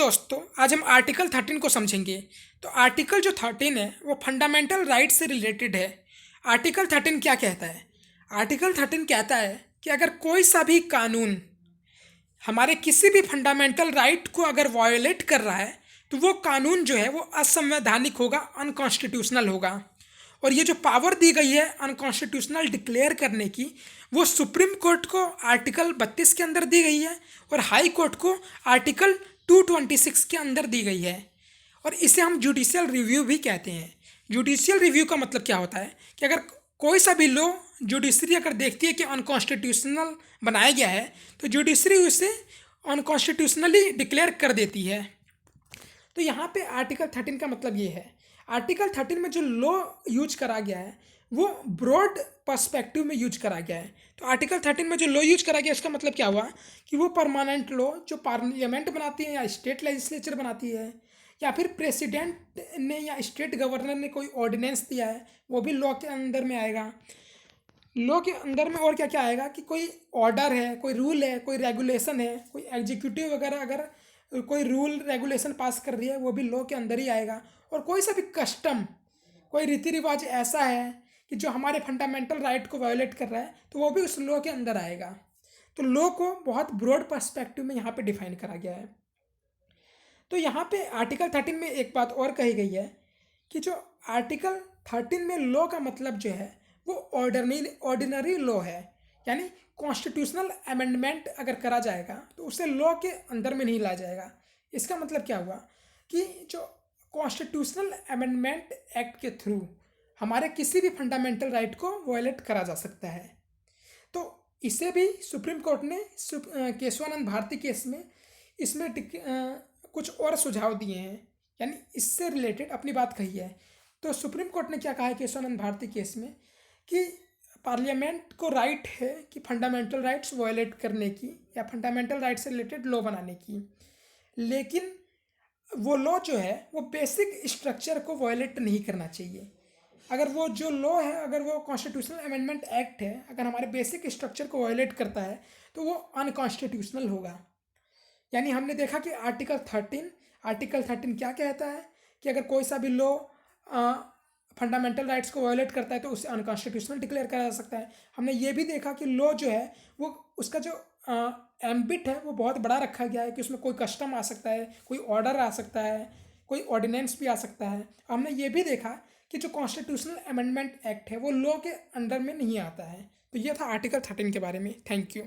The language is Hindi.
दोस्तों, आज हम आर्टिकल 13 को समझेंगे। तो आर्टिकल जो 13 है वो फंडामेंटल राइट से रिलेटेड है। आर्टिकल 13 क्या कहता है? आर्टिकल 13 कहता है कि अगर कोई सा भी कानून हमारे किसी भी फंडामेंटल राइट को अगर वायोलेट कर रहा है तो वो कानून जो है वो असंवैधानिक होगा, अनकॉन्स्टिट्यूशनल होगा। और ये जो पावर दी गई है अनकॉन्स्टिट्यूशनल डिक्लेयर करने की, वो सुप्रीम कोर्ट को आर्टिकल 32 के अंदर दी गई है और हाई कोर्ट को आर्टिकल 226 के अंदर दी गई है। और इसे हम जुडिशियल रिव्यू भी कहते हैं। जुडिशियल रिव्यू का मतलब क्या होता है कि अगर कोई सा भी लॉ जुडिशरी अगर देखती है कि अनकॉन्स्टिट्यूशनल बनाया गया है तो जुडिशरी उसे अनकॉन्स्टिट्यूशनली डिक्लेयर कर देती है। तो यहाँ पे आर्टिकल 13 का मतलब ये है, आर्टिकल 13 में जो लॉ यूज करा गया है वो ब्रॉड पर्सपेक्टिव में यूज करा गया है। तो आर्टिकल 13 में जो लॉ यूज करा गया इसका मतलब क्या हुआ कि वो परमानेंट लॉ जो पार्लियामेंट बनाती है या स्टेट लेजिस्लेचर बनाती है या फिर प्रेसिडेंट ने या स्टेट गवर्नर ने कोई ऑर्डिनेंस दिया है वो भी लॉ के अंदर में आएगा। लॉ के अंदर में और क्या क्या आएगा कि कोई ऑर्डर है, कोई रूल है, कोई रेगुलेशन है, कोई एग्जीक्यूटिव वगैरह अगर कोई रूल रेगुलेशन पास कर रही है वो भी लॉ के अंदर ही आएगा। और कोई सा भी कस्टम, कोई रीति रिवाज ऐसा है कि जो हमारे फंडामेंटल राइट को वायोलेट कर रहा है तो वो भी उस लॉ के अंदर आएगा। तो लॉ को बहुत ब्रॉड पर्सपेक्टिव में यहाँ पे डिफाइन करा गया है। तो यहाँ पे आर्टिकल 13 में एक बात और कही गई है कि जो आर्टिकल 13 में लॉ का मतलब जो है वो ऑर्डिनरी लॉ है, यानी कॉन्स्टिट्यूशनल अमेंडमेंट अगर करा जाएगा तो उसे लॉ के अंदर में नहीं लाया जाएगा। इसका मतलब क्या हुआ कि जो कॉन्स्टिट्यूशनल अमेंडमेंट एक्ट के थ्रू हमारे किसी भी फंडामेंटल राइट को वायलेट करा जा सकता है। तो इसे भी सुप्रीम कोर्ट ने केशवानंद भारती केस में इसमें कुछ और सुझाव दिए हैं, यानी इससे रिलेटेड अपनी बात कही है। तो सुप्रीम कोर्ट ने क्या कहा है केशवानंद भारती केस में कि पार्लियामेंट को राइट है कि फंडामेंटल राइट्स वायलेट करने की या फंडामेंटल राइट से रिलेटेड लॉ बनाने की, लेकिन वो लॉ जो है वो बेसिक स्ट्रक्चर को वायलेट नहीं करना चाहिए। अगर वो जो लॉ है, अगर वो कॉन्स्टिट्यूशनल अमेंडमेंट एक्ट है, अगर हमारे बेसिक स्ट्रक्चर को वायलेट करता है तो वो अनकॉन्स्टिट्यूशनल होगा। यानी हमने देखा कि आर्टिकल 13 क्या कहता है कि अगर कोई सा भी लॉ फंडामेंटल राइट्स को वायोलेट करता है तो उसे अनकॉन्स्टिट्यूशनल डिक्लेयर करा जा सकता है। हमने ये भी देखा कि लॉ जो है वो उसका जो एम्बिट है वो बहुत बड़ा रखा गया है कि उसमें कोई कस्टम आ सकता है, कोई ऑर्डर आ सकता है, कोई ऑर्डिनेंस भी आ सकता है। हमने ये भी देखा कि जो कॉन्स्टिट्यूशनल अमेंडमेंट एक्ट है वो लॉ के अंडर में नहीं आता है। तो ये था आर्टिकल 13 के बारे में। Thank you.